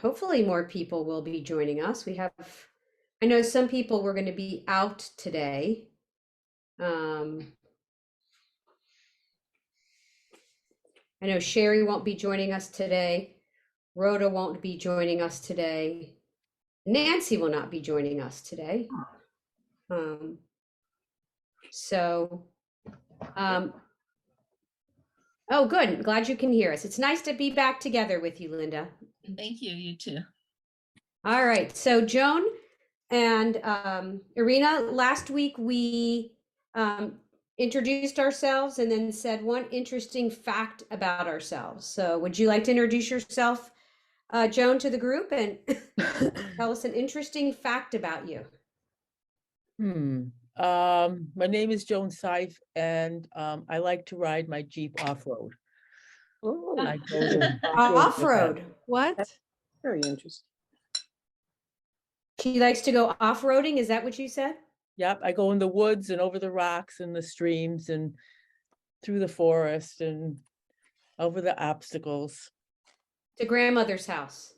hopefully more people will be joining us. I know some people were going to be out today. I know Sherry won't be joining us today. Rhoda won't be joining us today. Nancy will not be joining us today. Um, so, oh, good. Glad you can hear us. It's nice to be back together with you, Linda. Thank you. You too. All right. So Joan and Irina, last week we introduced ourselves and then said one interesting fact about ourselves. So would you like to introduce yourself, Joan, to the group and tell us an interesting fact about you? My name is Joan Seif, and I like to ride my Jeep off-road. Off-road. What? Very interesting. She likes to go off-roading. Is that what you said? Yep, I go in the woods and over the rocks and the streams and through the forest and over the obstacles. To grandmother's house.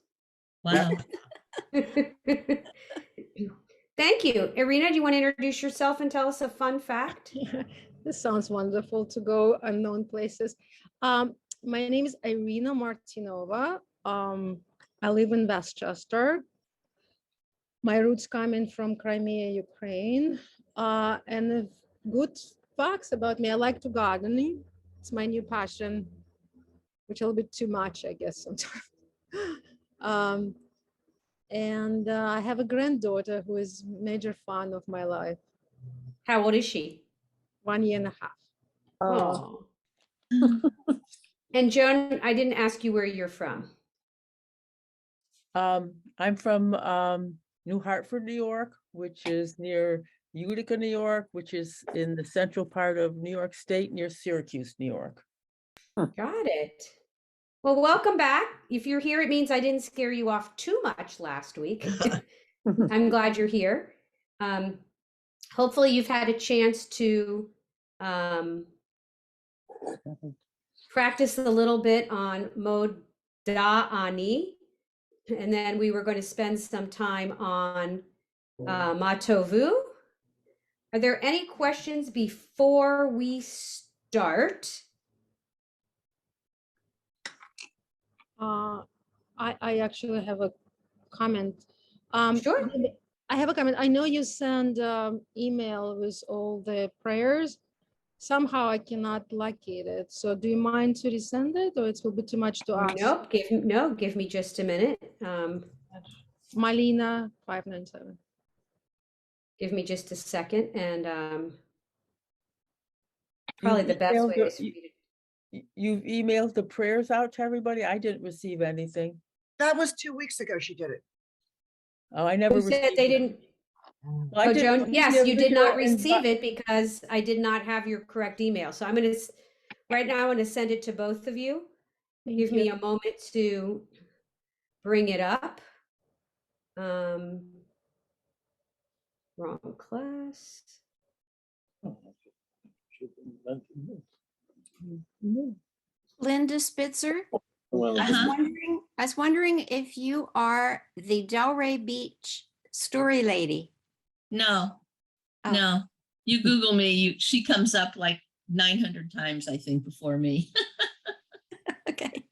Wow. Thank you. Irina, do you want to introduce yourself and tell us a fun fact? This sounds wonderful to go unknown places. My name is Irina Martinova. I live in Westchester. My roots coming from Crimea, Ukraine. And the good facts about me, I like to gardening. It's my new passion, which is a little bit too much, I guess, sometimes. And I have a granddaughter who is major fan of my life. How old is she? 1 year and a half. Oh. And Joan, I didn't ask you where you're from. I'm from New Hartford, New York, which is near Utica, New York, which is in the central part of New York State, near Syracuse, New York. Got it. Well, welcome back. If you're here, it means I didn't scare you off too much last week. I'm glad you're here. Hopefully you've had a chance to practice a little bit on Moda Ani. And then we were going to spend some time on Matovu. Are there any questions before we start? I actually have a comment. Sure. I have a comment. I know you send email with all the prayers. Somehow I cannot locate it. So do you mind to resend it, or it will be too much to ask? Nope. Give me just a minute. Malina 597. Give me just a second, and probably the best way is for me to. You've emailed the prayers out to everybody? I didn't receive anything. That was 2 weeks ago she did it. Oh, I never Who said received they it. didn't? Well, I Oh, did Joan, receive yes, your you did video not and receive it because I did not have your correct email. So I'm going to, right now, I'm going to send it to both of you. Give me a moment to bring it up. Wrong class. Linda Spitzer. Uh-huh. I was wondering if you are the Delray Beach story lady. No, Oh. no. You Google me, she comes up like 900 times, I think, before me. Okay.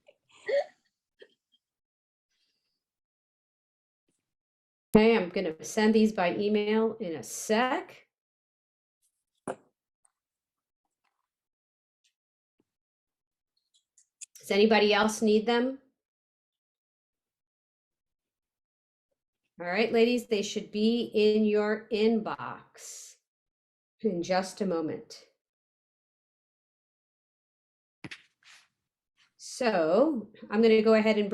Okay, I'm going to send these by email in a sec. Does anybody else need them? All right, ladies, they should be in your inbox in just a moment. So I'm going to go ahead and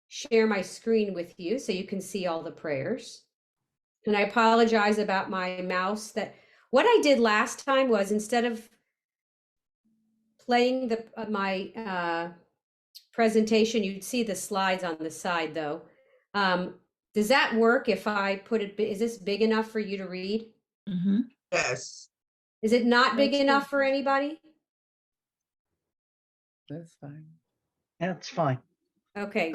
share my screen with you so you can see all the prayers. And I apologize about my mouse. What I did last time was, instead of playing my presentation, you'd see the slides on the side though. Does that work if I put it, is this big enough for you to read? Mm-hmm. Yes. Is it not big That's enough good. for anybody? That's fine. That's fine. Okay,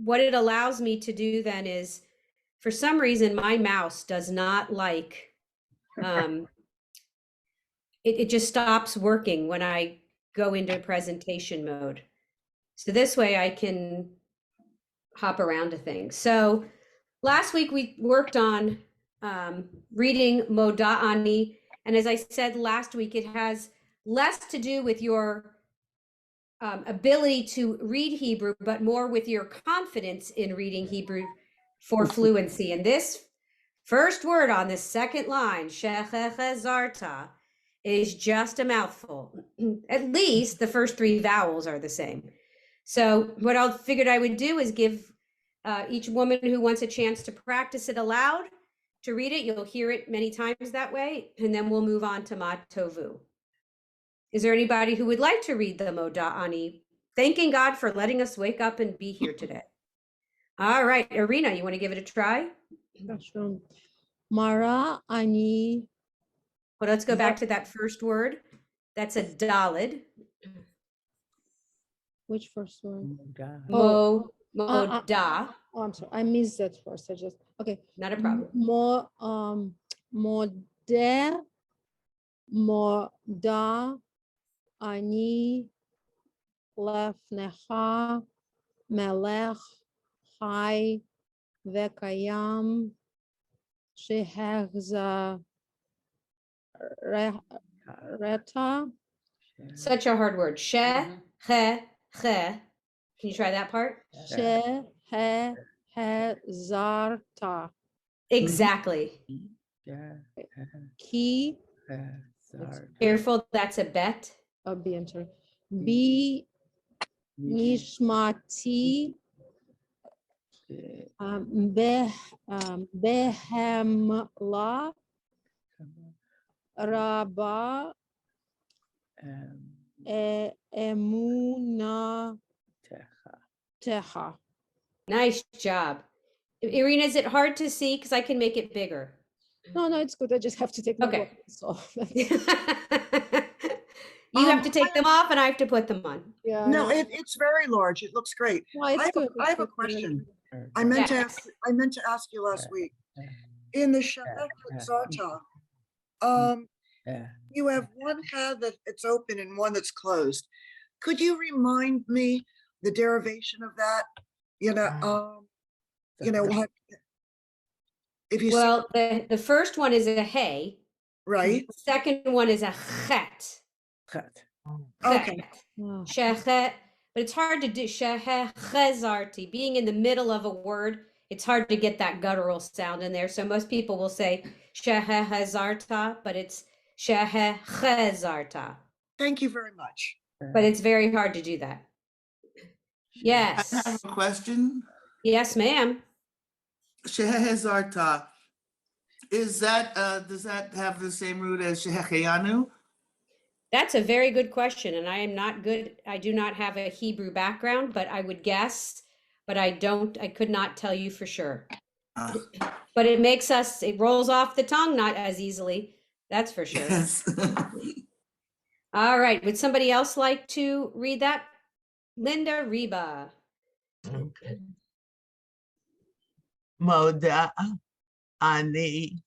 what it allows me to do then is, for some reason, my mouse does not like, it just stops working when I go into presentation mode. So this way I can hop around to things. So last week we worked on reading Moda'ani. And as I said last week, it has less to do with your ability to read Hebrew, but more with your confidence in reading Hebrew for fluency. And this first word on this second line, shechechezarta, is just a mouthful. At least the first three vowels are the same. So what I figured I would do is give each woman who wants a chance to practice it aloud to read it. You'll hear it many times that way, and then we'll move on to Ma Tovu. Is there anybody who would like to read the Moda'ani? Thanking God for letting us wake up and be here today. All right, Irina, you want to give it a try? Sure. Mara ani. Well, let's go back to that first word. That's a dalid. Which first word? Mo, uh, moda. Oh, I'm sorry. I missed that first. I just okay. Not a problem. More moda ani lefnecha melech chai vekayam shehechza reta. Such a hard word. She, he. Can you try that part? Shehezarta. Exactly. Ki Careful, that's a bet. be enter. Be nishmati behemla raba emuna teha. Nice job. Irina, is it hard to see? Because I can make it bigger. No, it's good. I just have to take my Okay. glasses off. You have to take them off and I have to put them on. Yeah. No, it's very large. It looks great. No, it's good. I have a question. I meant Yes. to ask you last week. In the Shechech Zarta, you have one head that it's open and one that's closed. Could you remind me the derivation of that? What if you see, Well, the first one is a hey. right? The second one is a chet. Okay. Oh, Shechet. But it's hard to do shehechezarti. Being in the middle of a word, it's hard to get that guttural sound in there. So most people will say shehechezarta, but it's shehechezarta. Thank you very much. But it's very hard to do that. I Yes. have a question. Yes, ma'am. Shehezarta, is that does that have the same root as Shehecheyanu? That's a very good question. And I am not good. I do not have a Hebrew background, but I would guess, but I could not tell you for sure. But it rolls off the tongue not as easily. That's for sure. Yes. All right. Would somebody else like to read that? Linda Reba. Moda ani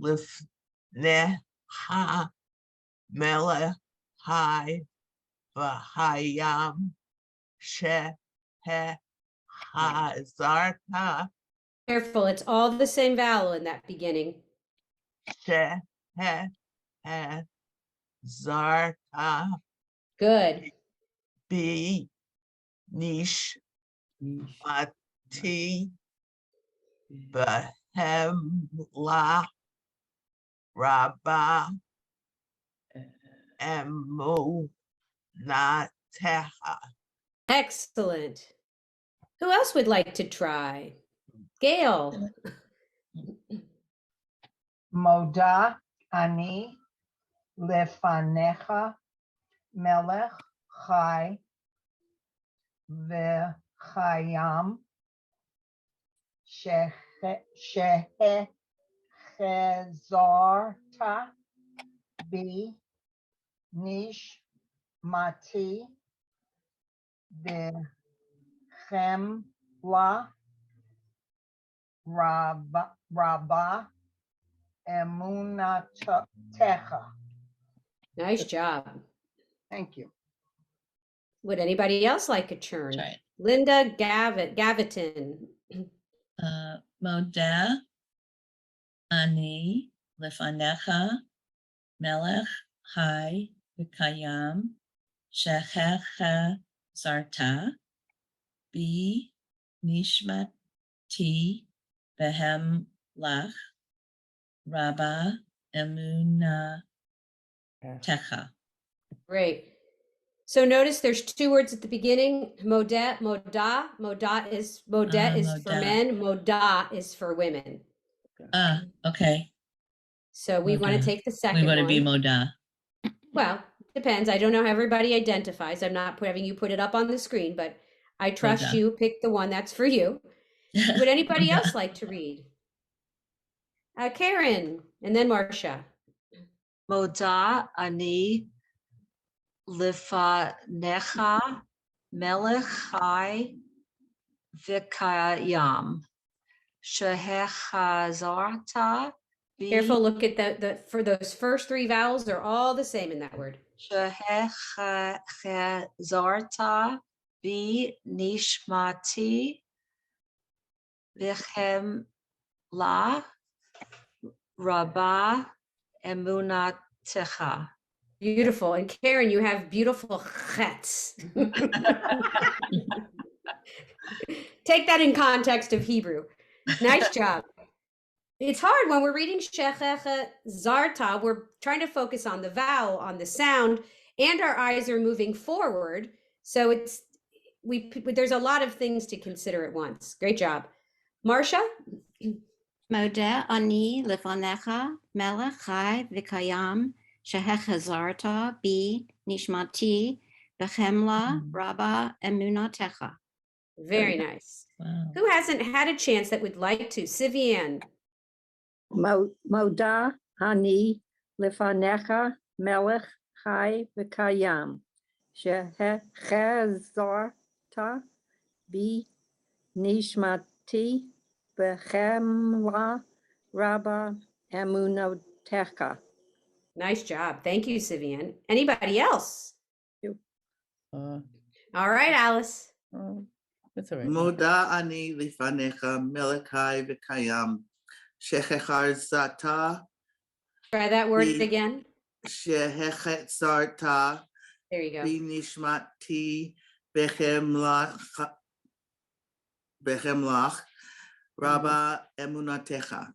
lifneha melechai v'hayam shehezarta Careful. It's all the same vowel in that beginning. shehezarta Good. bi nishmati behemla rabba emunateha. Excellent. Who else would like to try? Gail. Moda ani lefanecha melech chai v'chayam shehechezarta bi nishmati bechem La, Rabba, Emunatecha. Nice job. Thank you. Would anybody else like a turn? Try it. Linda Gavitin. Moda ani lefanecha melech hai v'kayam shehecha zarta bi nishmati behem lach rabba emuna techa. Great. So notice there's two words at the beginning. Moda is for Moda. men. Moda is for women. Okay. So we want to Moda. take the We second want to one. be moda. Well, depends. I don't know how everybody identifies. I'm not having you put it up on the screen, but I trust Moda. you. Pick the one that's for you. Would anybody Moda. else like to read? Karen, and then Marcia. Moda ani lifanecha melech chai v'kayam shehechazarta bi Careful, look at the for those first three vowels, they're all the same in that word. shehechazarta bi nishmati v'chem la rabba emunatecha. Beautiful. And Karen, you have beautiful chets. Take that in context of Hebrew. Nice job. It's hard when we're reading shechecha zarta. We're trying to focus on the vowel, on the sound, and our eyes are moving forward. So there's a lot of things to consider at once. Great job. Marcia? Moda ani lefanecha melech chai v'kayam shehechazarta bi nishmati b'chemla rabba emunatecha. Very nice. Wow. Who hasn't had a chance that would like to? Sivian. Moda ani lefanecha melech chai v'kayam shehechazarta bi nishmati b'chemla rabba emunotecha. Nice job. Thank you, Sivian. Anybody else? Uh, All right, Alice. That's all right. Moda ani lifanecha melech hai v'kayam shehecharzata Try that word Bi- again. shehecharzata There you go. bi nishmati behemlach rabba emunatecha.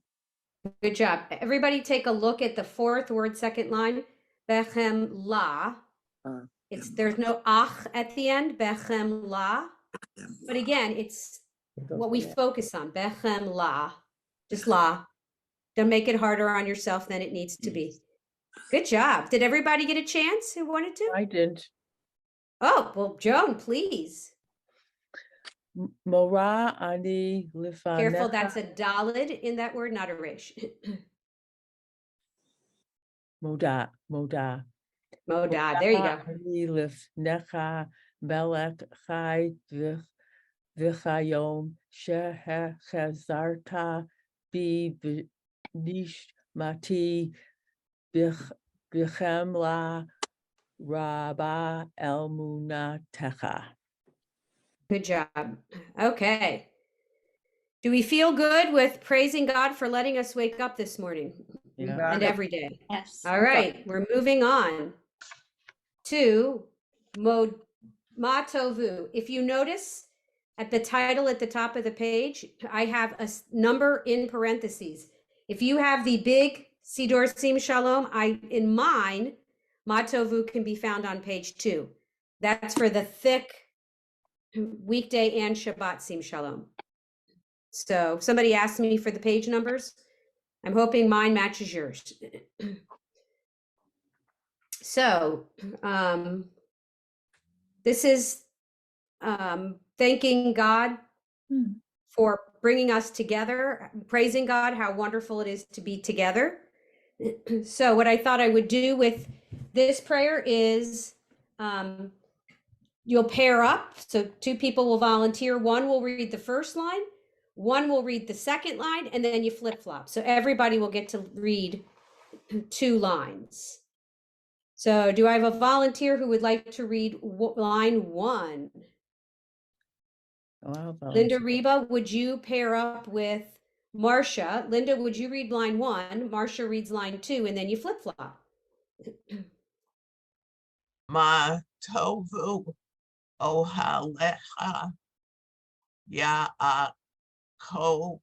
Good job. Everybody take a look at the fourth word, second line. Bechem la. There's no ach at the end. Bechem la. But again, it's what we focus on. Bechem la. Just la. Don't make it harder on yourself than it needs to be. Good job. Did everybody get a chance who wanted to? I didn't. Oh, well, Joan, please. Mora ani lifanecha. Careful, that's a dalid in that word, not a resh. Moda. Moda, there you go. Ani lifnecha melech chai v'chayom shehechazarta bi nishmati b'chemla rabba emunatecha. Good job. Okay. Do we feel good with praising God for letting us wake up this morning Yeah. and every day? Yes. All right, we're moving on to Matovu. If you notice at the title at the top of the page, I have a number in parentheses. If you have the big Sidor Sim Shalom, in mine, Matovu can be found on page 2. That's for the thick weekday and Shabbat Sim Shalom. So somebody asked me for the page numbers. I'm hoping mine matches yours. So this is thanking God for bringing us together, praising God, how wonderful it is to be together. So what I thought I would do with this prayer is you'll pair up. So two people will volunteer. One will read the first line, one will read the second line, and then you flip flop. So everybody will get to read 2 lines. So do I have a volunteer who would like to read line 1? Oh, I'll Linda volunteer. Reba, would you pair up with Marcia? Linda, would you read line 1? Marcia reads line 2, and then you flip flop. Ma tovu ohalecha Yaakov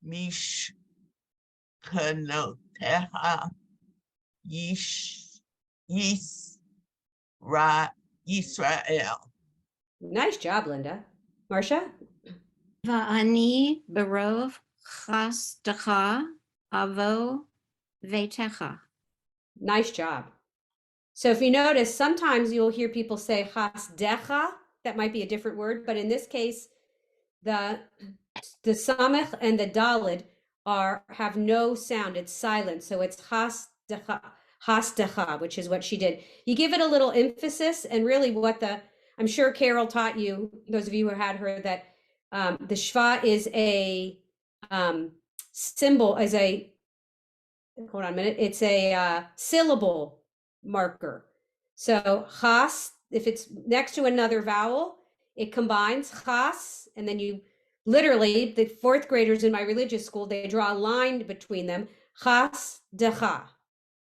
mishkanoteha Yisrael. Nice job, Linda. Marcia? Va'ani berov chasdecha avo vetecha. Nice job. So if you notice, sometimes you'll hear people say chasdecha. That might be a different word, but in this case, the samech and the dalid have no sound. It's silent. So it's hasdecha, which is what she did. You give it a little emphasis, and really I'm sure Carol taught you, those of you who had her, that the shva is a symbol, hold on a minute, it's a syllable marker. So chas, if it's next to another vowel, it combines chas, and then you literally, the 4th graders in my religious school, they draw a line between them, chas decha.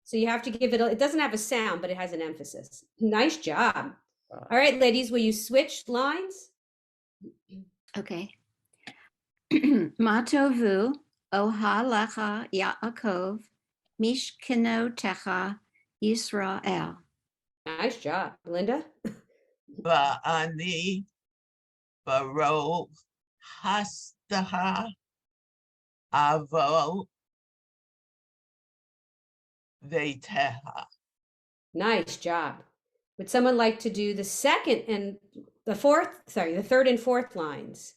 So you have to give it doesn't have a sound, but it has an emphasis. Nice job. All right, ladies, will you switch lines? Okay. Matovu ohalecha Yaakov mishkanotecha Yisrael. Nice job. Linda? Va'ani barov hastaha avo veteha. Nice job. Would someone like to do the third and 4th lines?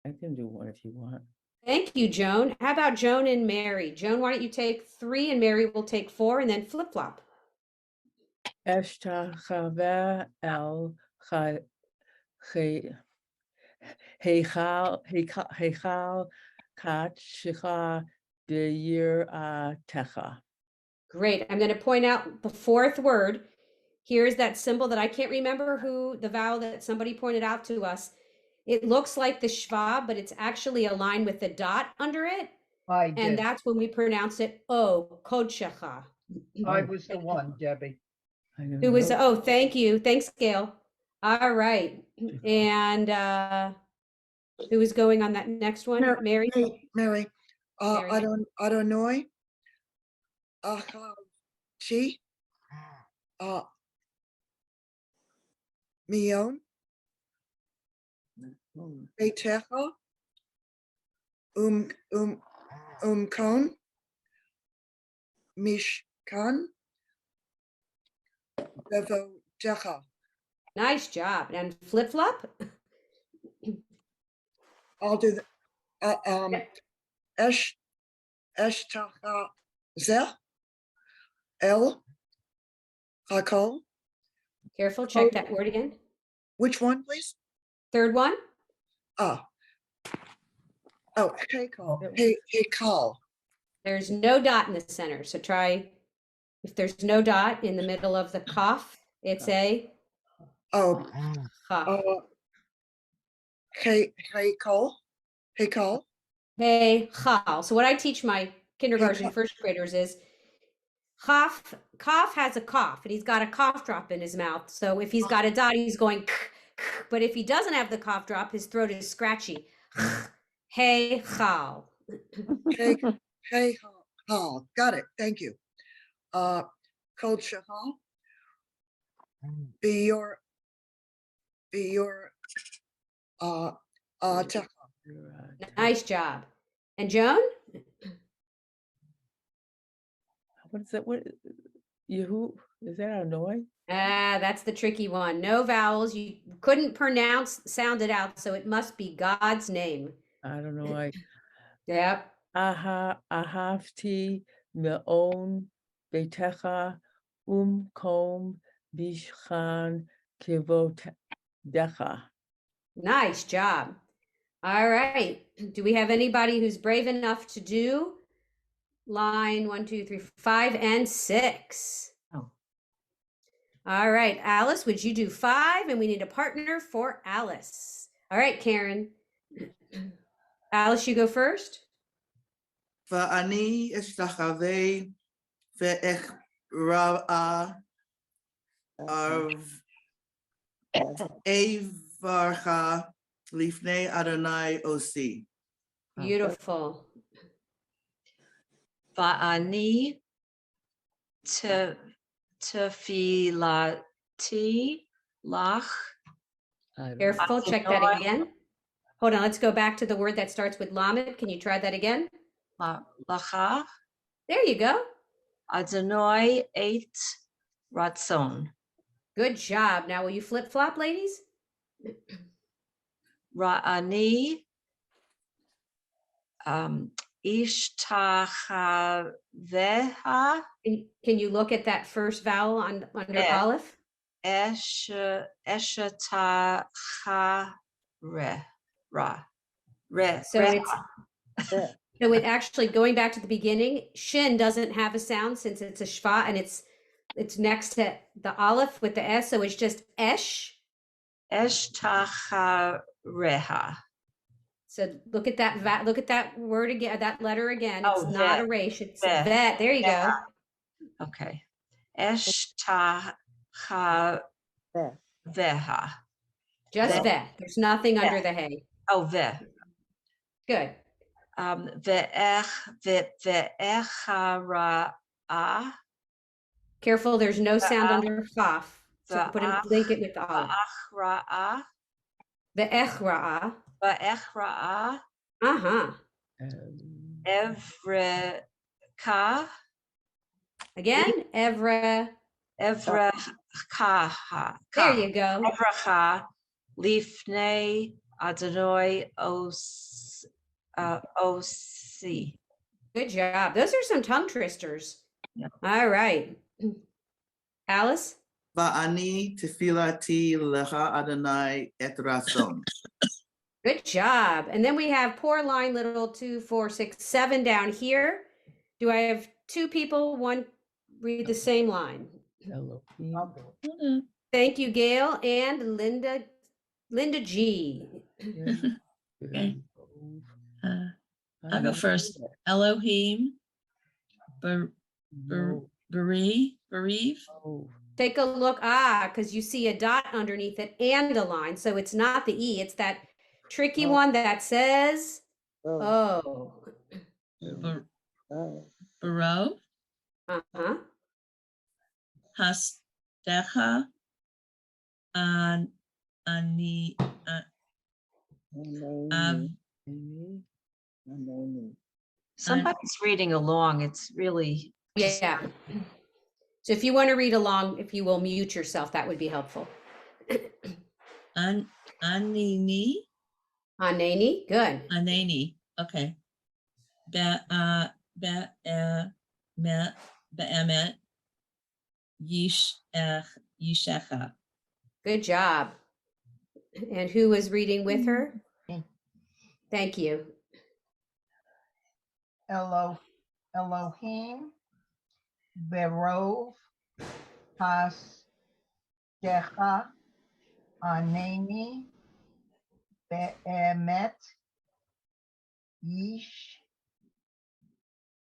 I can do one if you want. Thank you, Joan. How about Joan and Mary? Joan, why don't you take 3 and Mary will take 4, and then flip flop. Eshtachave el heichal kachcha techa. Great. I'm going to point out the 4th word. Here's that symbol that I can't remember the vowel that somebody pointed out to us. It looks like the shva, but it's actually a line with a dot under it. I did. And that's when we pronounce it O, kodshecha. I was the one, Debbie. Who was, oh, thank you. Thanks, Gail. All right. And who was going on that next one? Mary? Mary, Mary. Adonai, Chi, Mion, Betecha, Umkon, Mishkan, Bevotecha. Nice job. And flip flop? I'll do the Eshtacha Zeh El Hakol. Careful, check that word again. Which one, please? 3rd one? Hekal. There's no dot in the center. So try, if there's no dot in the middle of the cough, it's a Oh, cough. Hekal. Hey, chal. So what I teach my kindergarten and 1st graders is cough has a cough, and he's got a cough drop in his mouth. So if he's got a dot, he's going, but if he doesn't have the cough drop, his throat is scratchy. Hey, chal. Hekal. Got it. Thank you. Kol Shahal. Be your Techa. Nice job. And Joan? What is that? What Yehu? Is that Hanoi? That's the tricky one. No vowels. You couldn't sound it out, so it must be God's name. I don't know. Yep. Ahavti me'on betecha, kom, bishchan, kivotecha. Nice job. All right. Do we have anybody who's brave enough to do line 1, 2, 3, 5, and 6? Oh. All right, Alice, would you do 5? And we need a partner for Alice. All right, Karen. Alice, you go first. ואני אשתחווה ואכרעה אברך לפני אדוני עושי. Beautiful. Va'ani tefilati lach. Careful, check that again. Hold on, let's go back to the word that starts with lamed. Can you try that again? Lacha. There you go. Adonai et ratzon. Good job. Now, will you flip flop, ladies? Ra'ani ishtachaveha Can you look at that first vowel under Yeah. Aleph? eshatacha ra. So it's actually going back to the beginning. Shin doesn't have a sound since it's a shva and it's next to the Aleph with the S, so it's just esh. Eshtachareha. So look at that word again, that letter again. It's Oh, not vet. a resh, it's Vet. vet. There you go. Okay. Eshtachaveha. Just Vet. vet. There's nothing under the hay. Oh, ve. Good. Ve'echara'ah. Careful, there's no sound under chaf. So link it with the Aleph. Va'achra'ah. The echra'ah. Va'echra'ah. Uh-huh. Evreka. Again, Evra. Evreka. There you go. Evreka. Lifnei Adonai Osi. Good job. Those are some tongue twisters. Yeah. All right. Alice? ואני תפילתי לך אדוני את רצון. Good job. And then we have poor line little 2, 4, 6, 7 down here. Do I have 2 people? One read the same line. Elohim. Thank you, Gail and Linda G. Okay. I'll go first. Elohim, bereave. Take a look. Because you see a dot underneath it and a line. So it's not the E. It's that tricky one that says, oh. Baro, Uh-huh. Hastecha, Ani, Somebody's reading along. It's really. Yeah. So if you want to read along, if you will mute yourself, that would be helpful. Anini. Anani, good. Anani, okay. Be'emet, Yishecha. Good job. And who was reading with her? Me. Thank you. Elohim, Berov, Hasdecha, Aneni, Be'emet, Yish,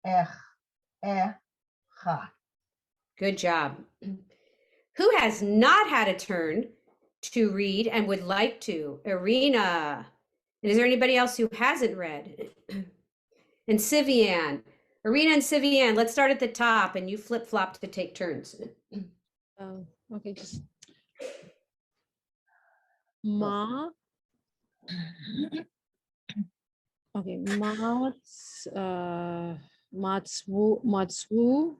Echa. Good job. Who has not had a turn to read and would like to? Irina. And is there anybody else who hasn't read? And Sivian. Irina and Sivian, let's start at the top and you flip-flop to take turns. Okay, just Ma. Okay, Matsu.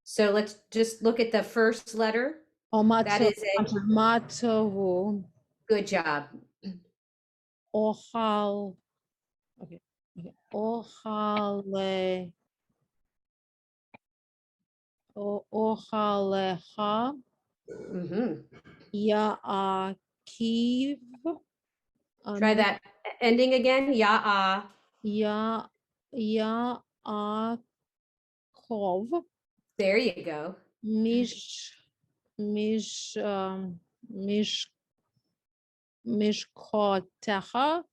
So let's just look at the first letter. Oh, That is a Matsu. good job. Ohal. Okay. Okay. Ohale. Ohalecha, Mhm. Ya'akiv. Try that ending again. Ya Ya'akov, There you go. Mish, Mishkotecha,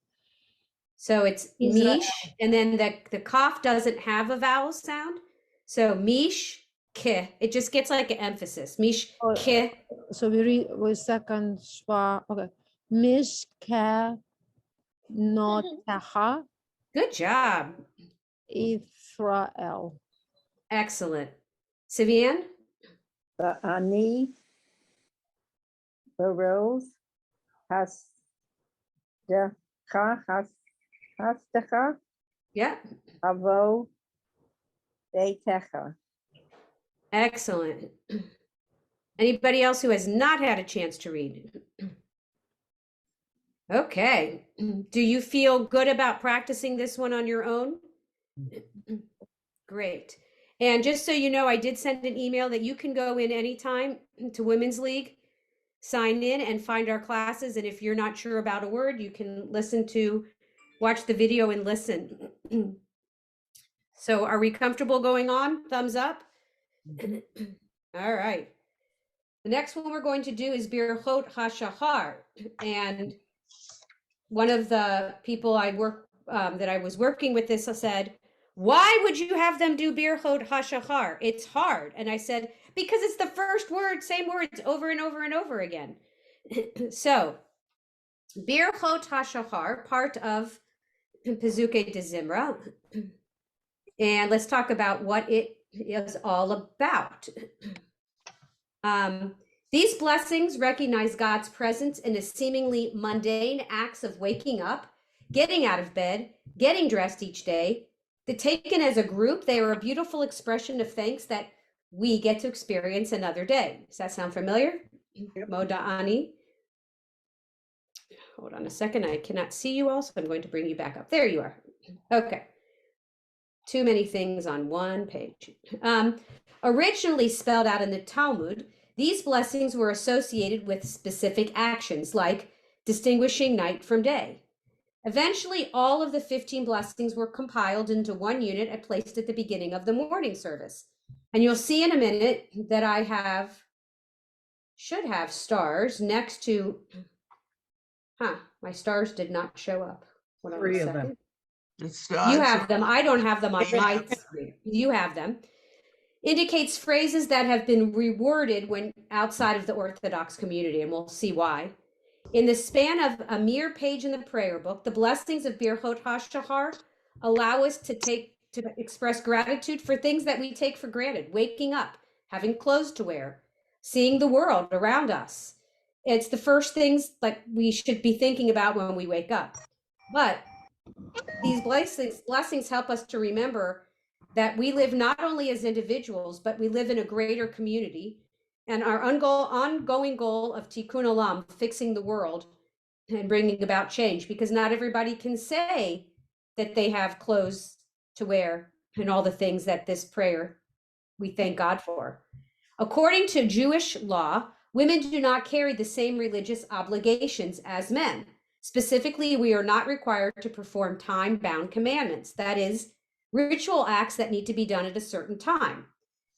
So it's Israel. mish, and then the cough doesn't have a vowel sound. So mish ke. It just gets like an emphasis. Mish ke. So we read with second schwa. Okay. Mishke notecha Good job. Israel. Excellent. Sivian? Ani Barrows Hastecha Yeah. Avo Betecha. Excellent. Anybody else who has not had a chance to read? Okay. Do you feel good about practicing this one on your own? Great. And just so you know, I did send an email that you can go in anytime to Women's League, sign in and find our classes. And if you're not sure about a word, you can watch the video and listen. So are we comfortable going on? Thumbs up? All right. The next one we're going to do is Birchot HaShahar. And one of the people that I was working with this said, why would you have them do Birchot HaShahar? It's hard. And I said, because it's the first word, same words over and over and over again. So Birchot HaShahar, part of Pezukei de Zimra. And let's talk about what it is all about. These blessings recognize God's presence in the seemingly mundane acts of waking up, getting out of bed, getting dressed each day. Taken as a group, they are a beautiful expression of thanks that we get to experience another day. Does that sound familiar? Moda'ani. Hold on a second. I cannot see you all, so I'm going to bring you back up. There you are. Okay. Too many things on one page. Originally spelled out in the Talmud, these blessings were associated with specific actions like distinguishing night from day. Eventually, all of the 15 blessings were compiled into one unit and placed at the beginning of the morning service. And you'll see in a minute that I should have stars next to, my stars did not show up. Hold on a 3 of second. them. You have them. I don't have them on Yeah. my screen. You have them. Indicates phrases that have been reworded when outside of the Orthodox community, and we'll see why. In the span of a mere page in the prayer book, the blessings of Birchot HaShahar allow us to express gratitude for things that we take for granted: waking up, having clothes to wear, seeing the world around us. It's the first things like we should be thinking about when we wake up. But these blessings help us to remember that we live not only as individuals, but we live in a greater community. And our ongoing goal of Tikkun Olam, fixing the world and bringing about change, because not everybody can say that they have clothes to wear and all the things that this prayer we thank God for. According to Jewish law, women do not carry the same religious obligations as men. Specifically, we are not required to perform time-bound commandments, that is, ritual acts that need to be done at a certain time.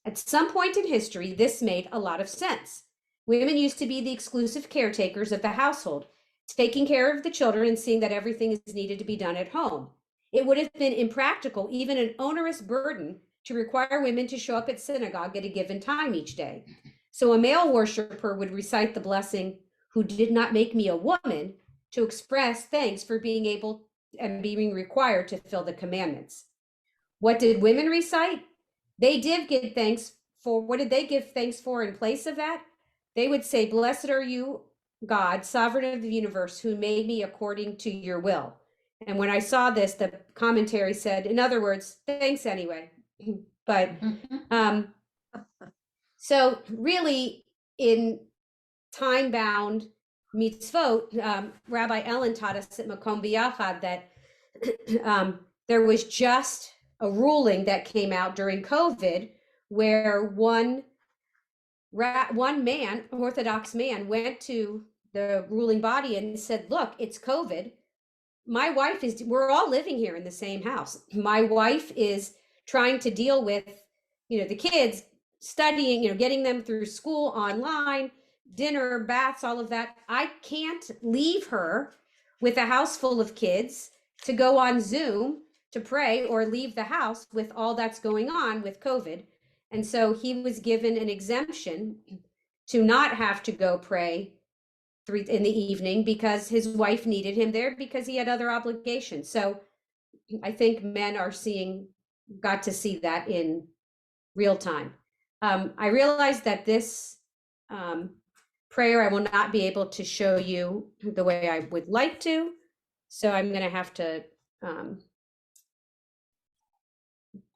At some point in history, this made a lot of sense. Women used to be the exclusive caretakers of the household, taking care of the children and seeing that everything is needed to be done at home. It would have been impractical, even an onerous burden, to require women to show up at synagogue at a given time each day. So a male worshiper would recite the blessing, "Who did not make me a woman," to express thanks for being able and being required to fulfill the commandments. What did women recite? They did give thanks for, what did they give thanks for in place of that? They would say, "Blessed are you, God, sovereign of the universe, who made me according to your will." And when I saw this, the commentary said, in other words, thanks anyway. But so really in time-bound mitzvot, Rabbi Ellen taught us at Makom B'Yachad that there was just a ruling that came out during COVID where one man, Orthodox man, went to the ruling body and said, look, it's COVID. We're all living here in the same house. My wife is trying to deal with, the kids studying, getting them through school online, dinner, baths, all of that. I can't leave her with a house full of kids to go on Zoom to pray or leave the house with all that's going on with COVID. And so he was given an exemption to not have to go pray in the evening because his wife needed him there because he had other obligations. So I think men got to see that in real time. I realized that this prayer I will not be able to show you the way I would like to. So I'm going to have to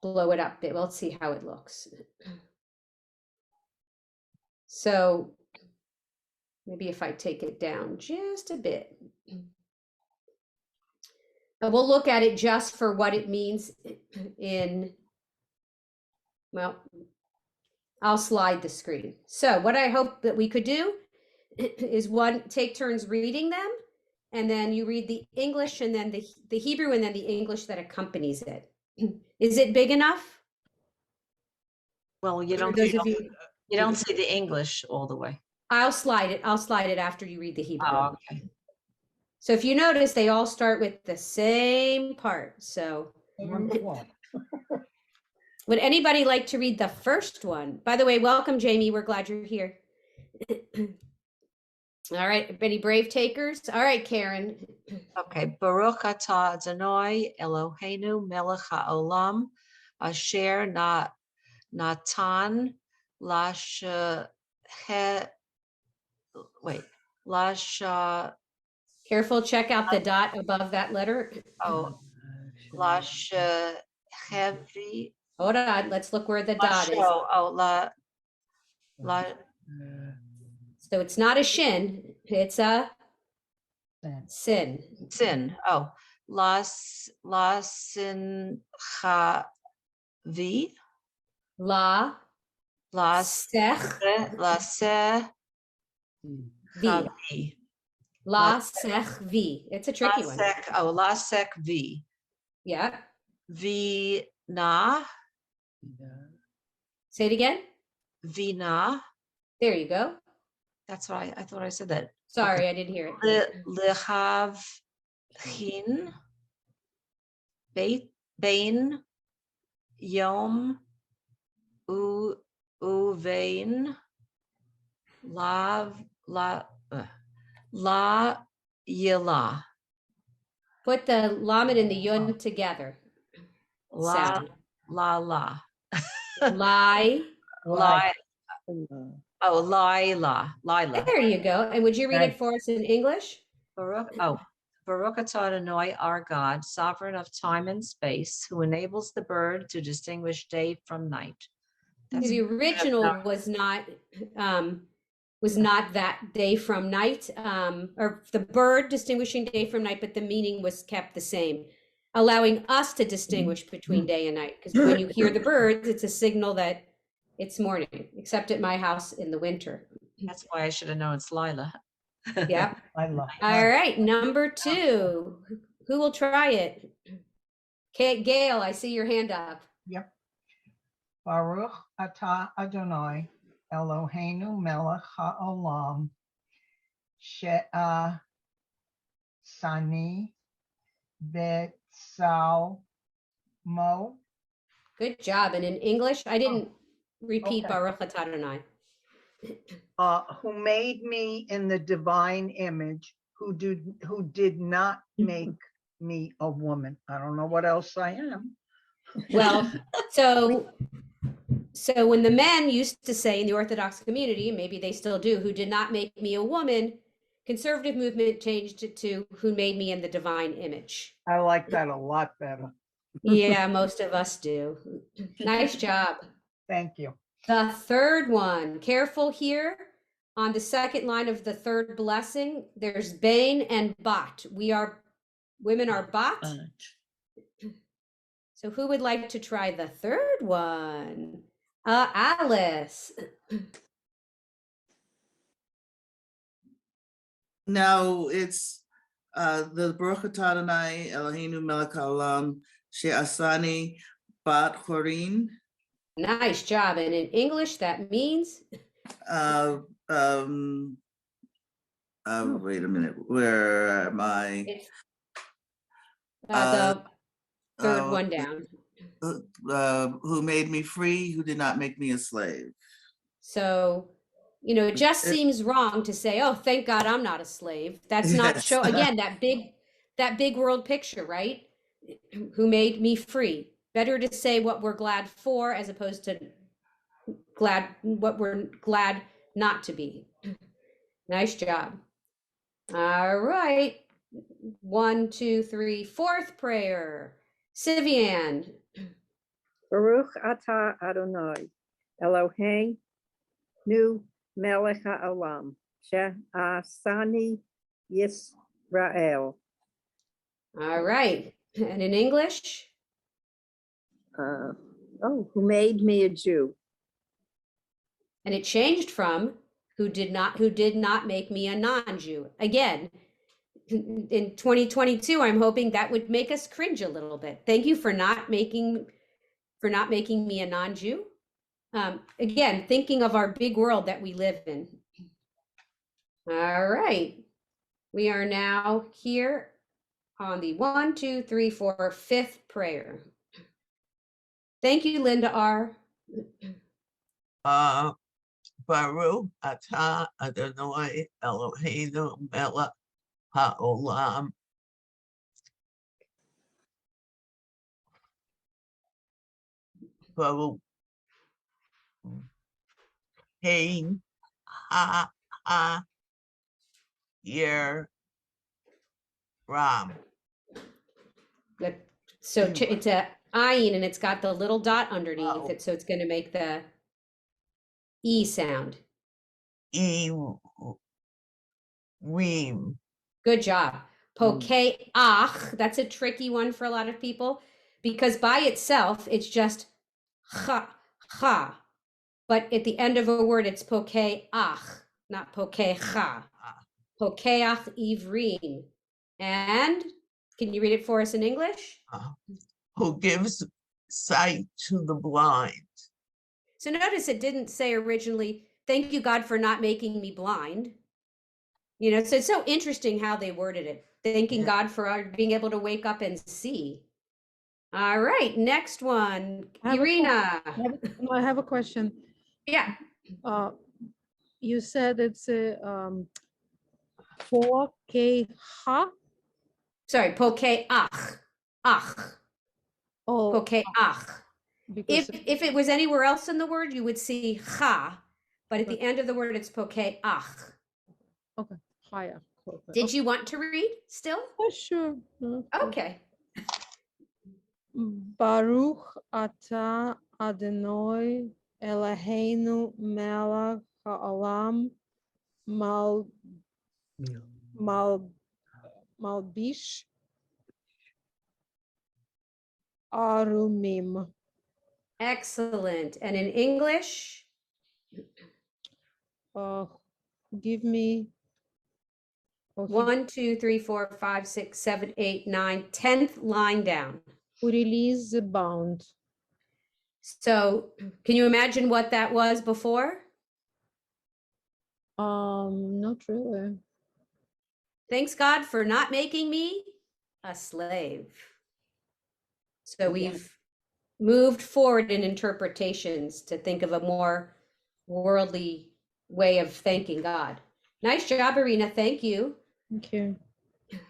blow it up a bit. We'll see how it looks. So maybe if I take it down just a bit. We'll look at it just for what it means I'll slide the screen. So what I hope that we could do is take turns reading them, and then you read the English and then the Hebrew and then the English that accompanies it. Is it big enough? Well, you For don't, those you of don't, you, you don't see the English all the way. I'll slide it after you read the Hebrew. Oh, okay. So if you notice, they all start with the same part. So would anybody like to read the first one? By the way, welcome, Jamie. We're glad you're here. All right, any brave takers? All right, Karen. Okay. Baruch atah Adonai Eloheinu melech haolam asher natan lasha lasha Careful, check out the dot above that letter. lasha heavy. Hold on, let's look where the dot is. So it's not a shin, it's a sin. Sin. Oh, lasin chavi. La Sech. vi. Chavi. La sech vi. It's a tricky one. Lasek v. Yeah. Vina. Say it again. Vina. There you go. That's right. I thought I said that. Sorry, I didn't hear it. Lehav chin. Bain. Yom. Uvein. La yila. Put the lamed and the yun together. La. Lie. Lie. Oh, Lila. There you go. And would you read it for us in English? Baruch atah Adonai, our God, sovereign of time and space, who enables the bird to distinguish day from night. The original was not that day from night, or the bird distinguishing day from night, but the meaning was kept the same, allowing us to distinguish between day and night. Because when you hear the birds, it's a signal that it's morning, except at my house in the winter. That's why I should have known it's Lila. Yep. All All right, number 2. Who will try it? Gail, I see your hand up. Yep. Baruch atah Adonai Eloheinu melech haolam she'ah sani betzal mo. Good job. And in English, I didn't repeat okay. Baruch atah Adonai. Who made me in the divine image, who did not make me a woman. I don't know what else I am. Well, so when the men used to say in the Orthodox community, maybe they still do, who did not make me a woman, conservative movement changed it to who made me in the divine image. I like that a lot better. Yeah, most of us do. Nice job. Thank you. The third one, careful here. On the second line of the third blessing, there's Bain and Bat. Women are Bat. So who would like to try the third one? Alice. No, it's the Baruch atah Adonai Eloheinu melech haolam she'asani bat horin. Nice job. And in English, that means Uh, wait a minute, where am I? it's Uh, the third oh, one down. who made me free, who did not make me a slave. So, you know, it just It- seems wrong to say, "Oh, thank God I'm not a slave." That's not Yes. show again that big world picture, right? Who made me free? Better to say what we're glad for as opposed to what we're glad not to be. Nice job. All right. 1, 2, 3, fourth prayer. Sivian. Baruch atah Adonai, Eloheinu melech haolam, she'asani Yisrael. All right. And in English? Who made me a Jew. And it changed from who did not make me a non-Jew. Again, in 2022, I'm hoping that would make us cringe a little bit. Thank you for not making me a non-Jew. Again, thinking of our big world that we live in. All right. We are now here on the 1, 2, 3, 4, fifth prayer. Thank you, Linda R. Baruch atah Adonai Eloheinu melech haolam. Baruch Hein ha Yer Ram. Good. So it's a ayin and it's got the little dot underneath Oh. it. So it's going to make the E sound. Reem. Good job. Pokeach, that's a tricky one for a lot of people because by itself, it's just cha. But at the end of a word, it's pokeach, not pokecha. Pokeach ivrim. And can you read it for us in English? Who gives sight to the blind. So notice it didn't say originally, thank you, God, for not making me blind. You know, so it's so interesting how they worded it. Thanking God for being able to wake up and see. All right, next one. Irina. I have a question. Yeah. You said it's a 4K ha? Sorry, pokeach. Ach. Oh, Pokeach. because If it was anywhere else in the word, you would see cha, but at the end of the word, it's pokeach. okay, higher. Okay. Did you want to read still? Oh, sure. Okay. Baruch atah Adonai Eloheinu melech haolam malbish arumim. Excellent. And in English? Give me 1, 2, 3, 4, 5, 6, 7, 8, 9, 10th line down. who release the bound. So can you imagine what that was before? Not really. Thanks God for not making me a slave. So we've moved forward in interpretations to think of a more worldly way of thanking God. Nice job, Irina. Thank you. Thank you.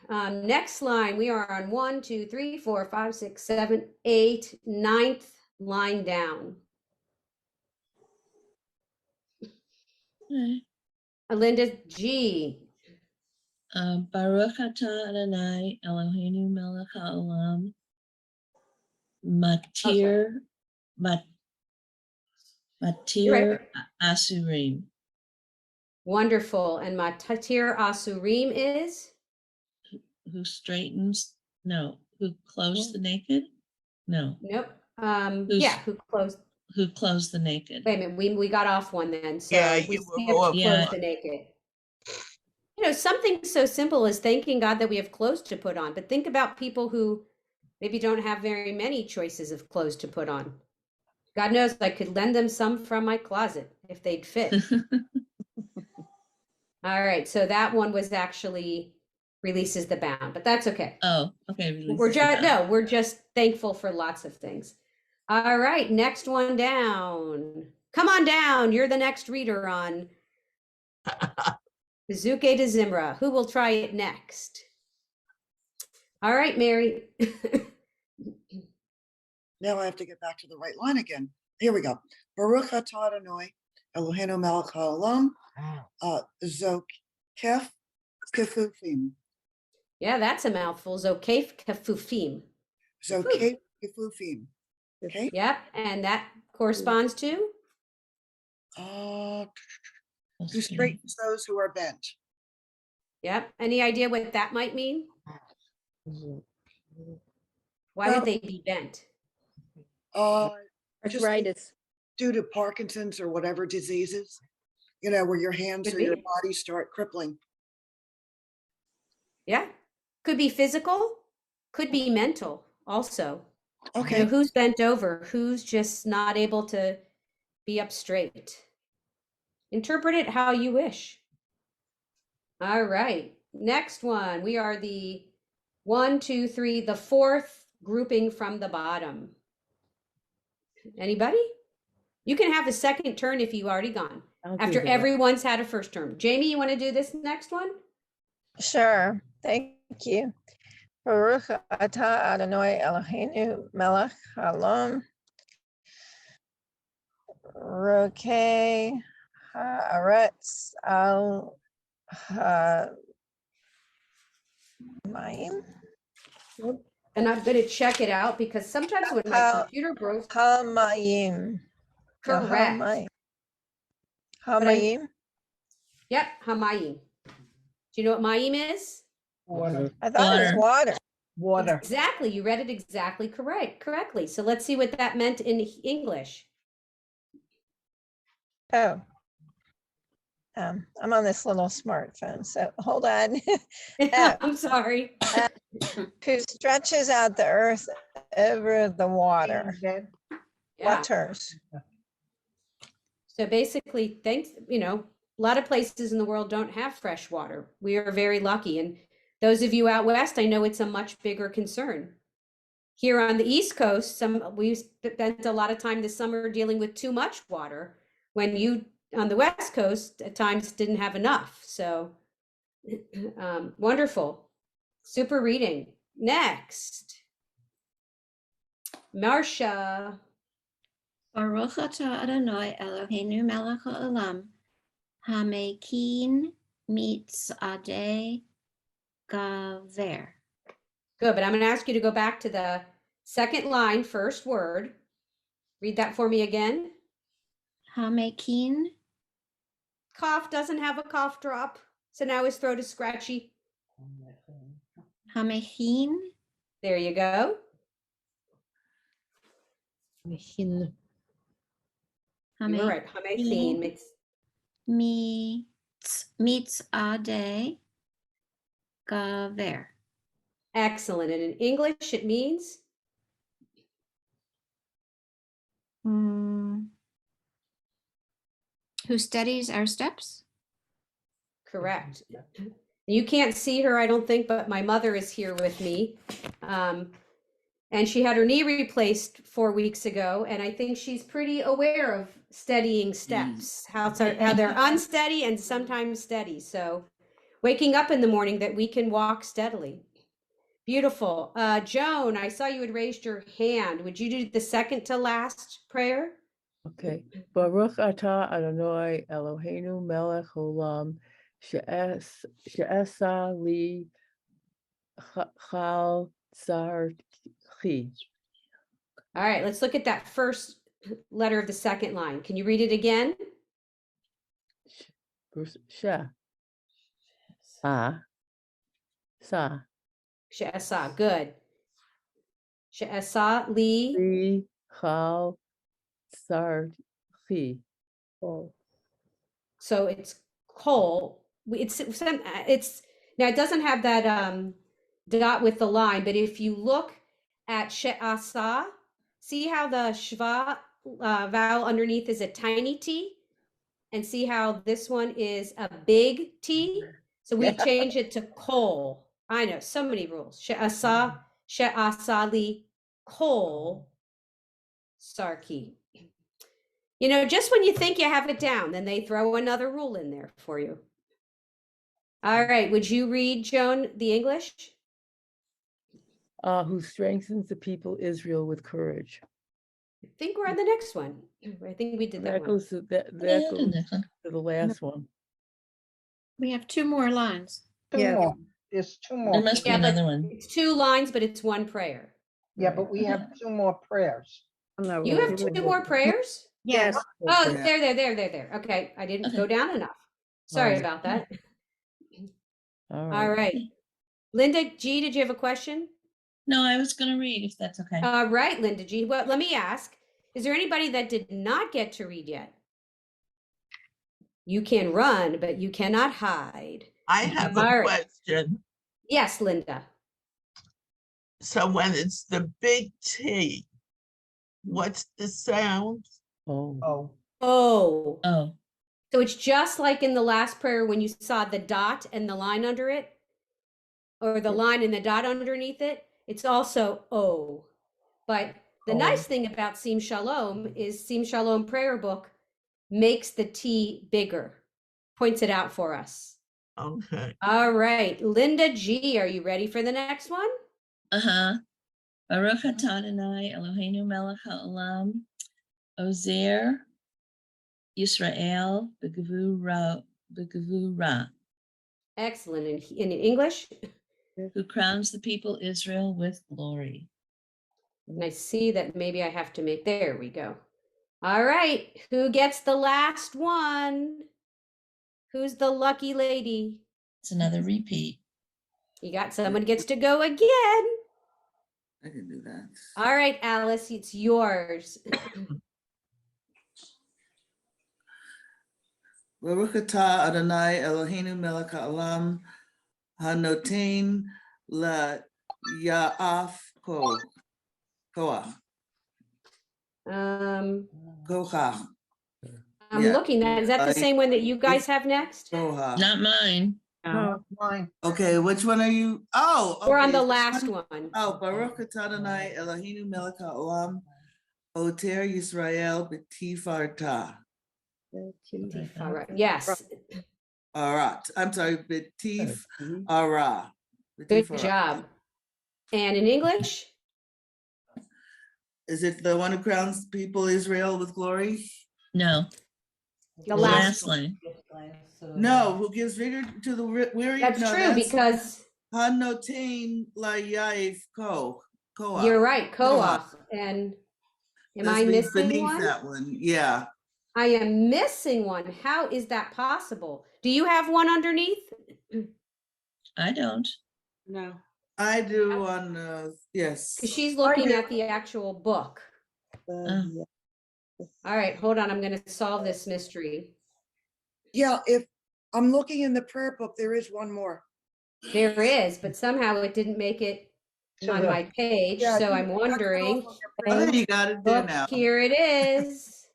Next line, we are on 1, 2, 3, 4, 5, 6, 7, 8, 9th line down. Linda G. Baruch atah Adonai Eloheinu melech haolam matir asurim. Wonderful. And Matir Asurim is? Who straightens? No. Who clothes the naked? No. Nope. Who's- Yeah, who closed? who clothes the naked. Wait a minute, we got off one then, so Yeah, we you were skipped off clothes one. the naked. You know, something so simple as thanking God that we have clothes to put on, but think about people who maybe don't have very many choices of clothes to put on. God knows I could lend them some from my closet if they'd fit. All right, so that one was actually releases the bound, but that's okay. Oh, okay. We're releases the just bound. we're just thankful for lots of things. All right, next one down. Come on down. You're the next reader on Zuke de Zimra. Who will try it next? All right, Mary. Now I have to get back to the right line again. Here we go. Baruch atah Adonai Eloheinu melech haolam zokef kefufim. Yeah, that's a mouthful. Zokef kafufim. Zokef kefufim. Okay. Yep, and that corresponds to? Who straightens those who are bent. Yep. Any idea what that might mean? Why Well- would they be bent? Just Arthritis. due to Parkinson's or whatever diseases, you know, where your hands Could or your be. body start crippling. Yeah. Could be physical, could be mental also. You Okay. know, who's bent over? Who's just not able to be up straight? Interpret it how you wish. All right. Next one. We are the 1, 2, 3, the fourth grouping from the bottom. Anybody? You can have a second turn if you've already gone. I'll do After that. everyone's had a first turn. Jamie, you want to do this next one? Sure, thank you. Baruch atah Adonai Eloheinu melech haolam rokei haaretz al hamayim And I'm going to check it out because sometimes when my How- computer grows, hamayim. No, correct. hamayim. I- Hamayim? Yep, hamayim. Do you know what mayim is? Water, I thought it was water. water. Exactly. You read it exactly correctly. So let's see what that meant in English. Oh. I'm on this little smartphone, so hold on. I'm sorry. Who stretches out the earth over the water? Dead. Yeah. Waters. So basically, thanks, you know, a lot of places in the world don't have fresh water. We are very lucky. And those of you out west, I know it's a much bigger concern. Here on the East Coast, we spent a lot of time this summer dealing with too much water when you on the West Coast at times didn't have enough. So wonderful. Super reading. Next. Marcia. Baruch atah Adonai Eloheinu melech haolam hamekin mitzadei gaver. Good, but I'm going to ask you to go back to the second line, first word. Read that for me again. Hamekin Cough doesn't have a cough drop, so now his throat is scratchy. Hamechin There you go. Mechin. You were right. Hamechin makes mitzadei gaver. excellent. And in English, it means Who steadies our steps? correct. You can't see her, I don't think, but my mother is here with me. And she had her knee replaced 4 weeks ago, and I think she's pretty aware of steadying steps, how they're unsteady and sometimes steady. So waking up in the morning that we can walk steadily. Beautiful. Joan, I saw you had raised your hand. Would you do the second to last prayer? Okay. Baruch atah Adonai Eloheinu melech haolam she'asa li chal tzarchi. All right, let's look at that first letter of the second line. Can you read it again? Sa. She'asa, good. She'asa li Li chal Sarki. Oh, So it's coal. It's now it doesn't have that dot with the line, but if you look at she'asa, see how the shva vowel underneath is a tiny t, and see how this one is a big T. So we change it to coal. I know, so many rules. She'asa, she'asali, coal, sarki. You know, just when you think you have it down, then they throw another rule in there for you. All right, would you read, Joan, the English? Who strengthens the people Israel with courage. I think we're on the next one. I think we did that That one. goes to, that Yeah, goes the next one. to the last one. We have 2 more lines. Two Yeah. more. There's 2 There more. must be Yeah, but another one. it's 2 lines, but it's 1 prayer. Yeah, but we have 2 more prayers. No, You have 2 more prayers? Yes. Oh, Yeah. there. Okay, I didn't go down enough. Sorry Oh. about that. All All right. right. Linda G, did you have a question? No, I was gonna read if that's okay. All right, Linda G. Well, let me ask, is there anybody that did not get to read yet? You can run, but you cannot hide. I have All a right. question. Yes, Linda. So when it's the big T, what's the sound? Oh. Oh, Oh. Oh, So it's just like in the last prayer when you saw the dot and the line under it, or the line and the dot underneath it. It's also O. But the nice thing about Sim Shalom is Sim Shalom prayer book makes the T bigger, points it out for us. Okay. All right, Linda G, are you ready for the next one? uh-huh. Baruch atah Adonai Eloheinu melech haolam, Ozer Yisrael b'gevura, Excellent. In English? who crowns the people Israel with glory. And I see that maybe I have to make, there we go. All right, who gets the last one? Who's the lucky lady? It's another repeat. You got someone gets to go again. I can do that. All right, Alice, it's yours. Baruch atah Adonai Eloheinu melech haolam hanoten la ya'af koach. Kochach. I'm Yeah. looking at, is that the same one that you guys have next? Kochach. Not mine. no, mine. Okay, which one are you? Oh, We're on okay, the this last one? one. Oh, Baruch atah Adonai Eloheinu melech haolam Oter Yisrael b'tifarta. All right. Yes, Arat. I'm sorry, b'tif ara. good job. And in English? Is it the one who crowns people Israel with glory? No, The the last last line. No, who gives vigor to the weary? That's No, true because Hanotain la yaif ko. Koach. you're right, Koach. And am That's I missing beneath one? that one. Yeah. I am missing one. How is that possible? Do you have one underneath? I don't. No. I do on yes. Because she's I looking do. at the actual book. Oh. All right, hold on. I'm going to solve this mystery. Yeah, if I'm looking in the prayer book, there is one more. There is, but somehow it didn't make it To on the- my page. Yeah, So you I'm got cut off wondering. on your prayer Oh, book. you got it there Look, now. here it is.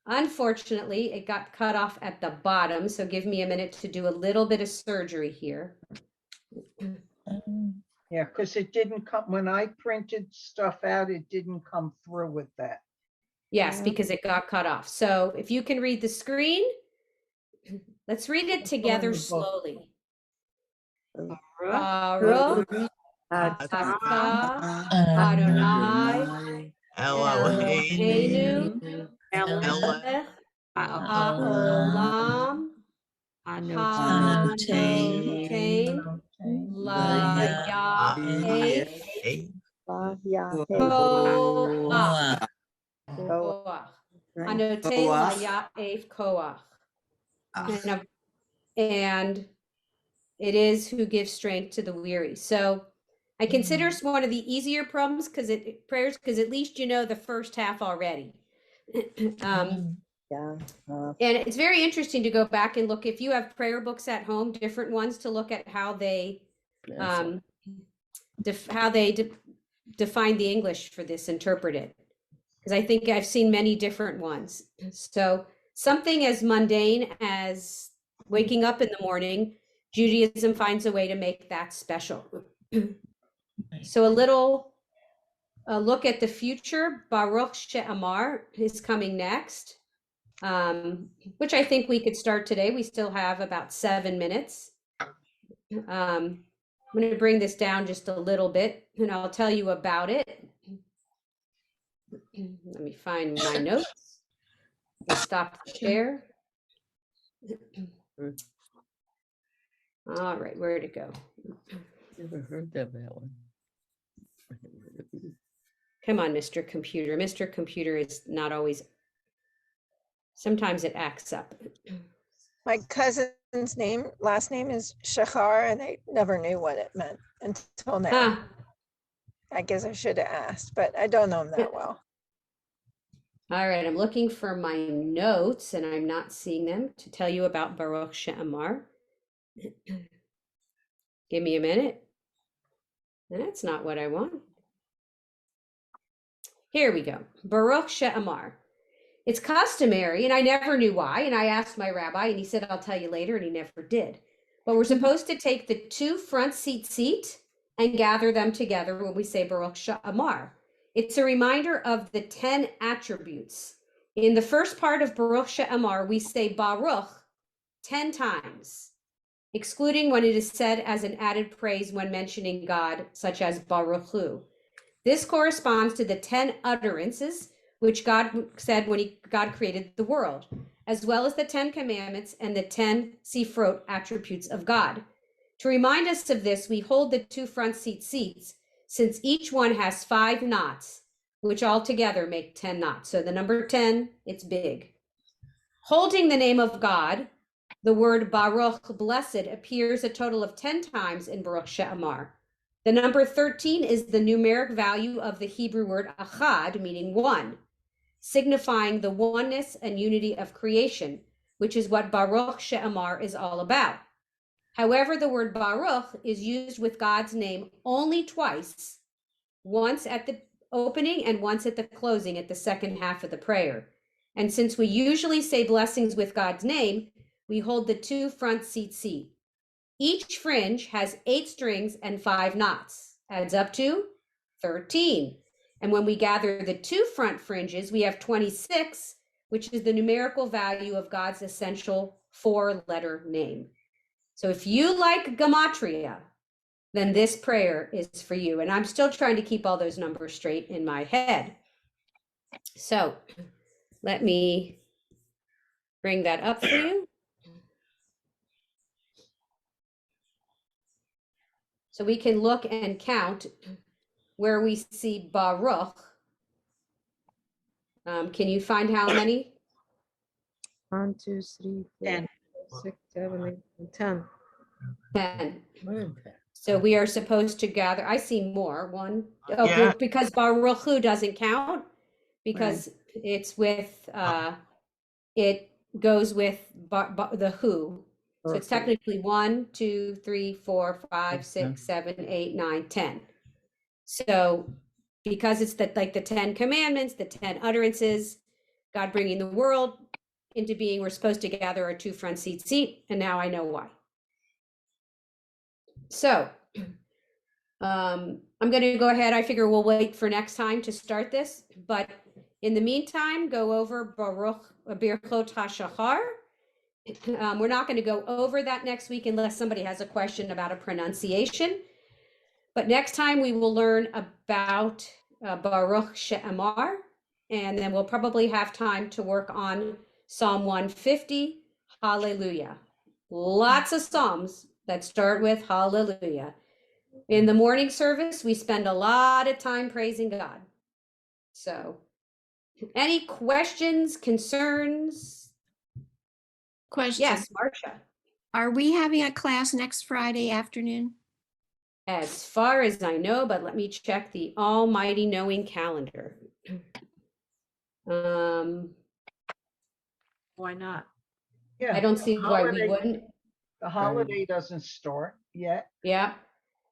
Unfortunately, it got cut off at the bottom. So give me a minute to do a little bit of surgery here. Yeah, because it didn't come, when I printed stuff out, it didn't come through with that. Yes, because it got cut off. So if you can read the screen, let's read it together the book. slowly. Baruch Baruch atah atah Adonai Eloheinu Eloheinu melech haolam hanotein laya'ef koach. Koach. Hanotein laya'ef koach. And it is who gives strength to the weary. So I consider it's one of the easier prayers because at least you know the first half already. Yeah. And it's very interesting to go back and look, if you have prayer books at home, different ones, to look at how they define the English for this, interpret it. Because I think I've seen many different ones. So something as mundane as waking up in the morning, Judaism finds a way to make that special. So a little look at the future. Baruch She'amar is coming next, which I think we could start today. We still have about 7 minutes. I'm going to bring this down just a little bit, and I'll tell you about it. Let me find my notes. Stop the share. All right, where'd it go? Never heard that one. Come on, Mr. Computer. Mr. Computer is not always, sometimes it acts up. My cousin's last name is Shachar, and I never knew what it meant until now. Ah, I guess I should have asked, but I don't know him that well. all right, I'm looking for my notes and I'm not seeing them to tell you about Baruch She'amar. Give me a minute. That's not what I want. Here we go. Baruch She'amar. It's customary, and I never knew why, and I asked my rabbi, and he said, I'll tell you later, and he never did. But we're supposed to take the 2 front seat and gather them together when we say Baruch She'amar. It's a reminder of the 10 attributes. In the first part of Baruch She'amar, we say Baruch 10 times, excluding when it is said as an added praise when mentioning God, such as Baruch Hu. This corresponds to the 10 utterances which God said when God created the world, as well as the 10 commandments and the 10 sifrot attributes of God. To remind us of this, we hold the 2 front seats, since each one has 5 knots, which all together make 10 knots. So the number 10, it's big. Holding the name of God, the word Baruch, blessed, appears a total of 10 times in Baruch She'amar. The number 13 is the numeric value of the Hebrew word achad, meaning one, signifying the oneness and unity of creation, which is what Baruch She'amar is all about. However, the word Baruch is used with God's name only twice, once at the opening and once at the closing at the second half of the prayer. And since we usually say blessings with God's name, we hold the 2 front seat. Each fringe has 8 strings and 5 knots, adds up to 13. And when we gather the 2 front fringes, we have 26, which is the numerical value of God's essential 4-letter name. So if you like gematria, then this prayer is for you. And I'm still trying to keep all those numbers straight in my head. So let me bring that up for you. So we can look and count where we see Baruch. Can you find how many? 1, 2, 3, 4, 10. 6, 7, 8, and 10. 10. More than 10. So we are supposed to gather, I see more, 1. Oh, Yeah. because Baruch Hu doesn't count, because it's with, it goes with the Hu. So it's technically 1, 2, 3, 4, 5, 6, 7, 8, 9, 10. So because it's like the 10 commandments, the 10 utterances, God bringing the world into being, we're supposed to gather our 2 front seat, and now I know why. So I'm going to go ahead. I figure we'll wait for next time to start this, but in the meantime, go over Baruch Birchot HaShachar. We're not going to go over that next week unless somebody has a question about a pronunciation. But next time we will learn about Baruch She'amar, and then we'll probably have time to work on Psalm 150, Hallelujah. Lots of Psalms that start with Hallelujah. In the morning service, we spend a lot of time praising God. So, any questions, concerns? Question. Yes, Marcia. Are we having a class next Friday afternoon? As far as I know, but let me check the almighty knowing calendar. Why not? Yeah. I don't see why we holiday- wouldn't. The holiday doesn't start yet. Yeah.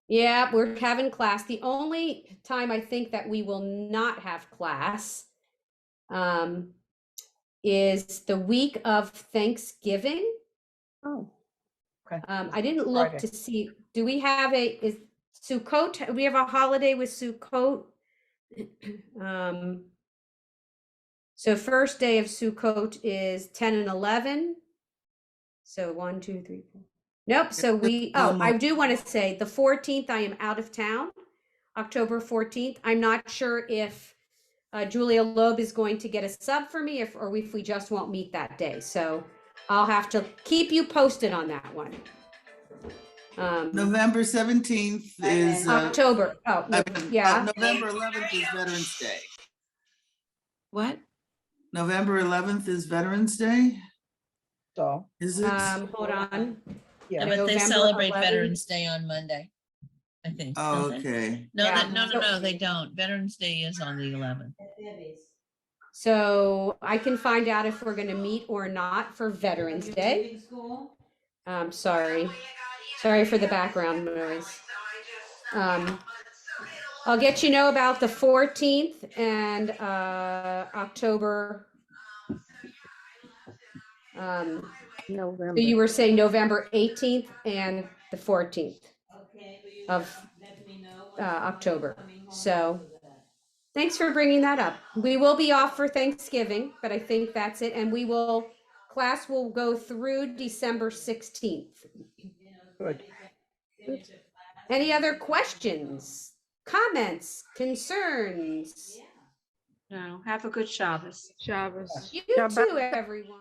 Yeah, we're having class. The only time I think that we will not have class is the week of Thanksgiving. Oh, Okay. I didn't look Friday. to see, do we have is Sukkot, we have a holiday with Sukkot? So first day of Sukkot is 10 and 11. So 1, 2, 3, 4. Nope, so I do want to say the 14th, I am out of town, October 14th. I'm not sure if Julia Loeb is going to get a sub for me or if we just won't meet that day. So I'll have to keep you posted on that one. November 17th is, October, yeah. November 11th is Veterans Day. What? November 11th is Veterans Day, So, is it? Hold on. yeah. But they November celebrate 11th. Veterans Day on Monday, I think. Oh, don't they? okay. No, Yeah. no, they don't. Veterans Day is on the 11th. So I can find out if we're going to meet or not for Veterans Day. Sorry for the background noise. I'll get you know about the 14th and October. So November. you were saying November 18th and the 14th of October. So thanks for bringing that up. We will be off for Thanksgiving, but I think that's it. And class will go through December 16th. Good. Any other questions, comments, concerns? No, have a good Shabbos. Shabbos. You Shabbat too, everyone.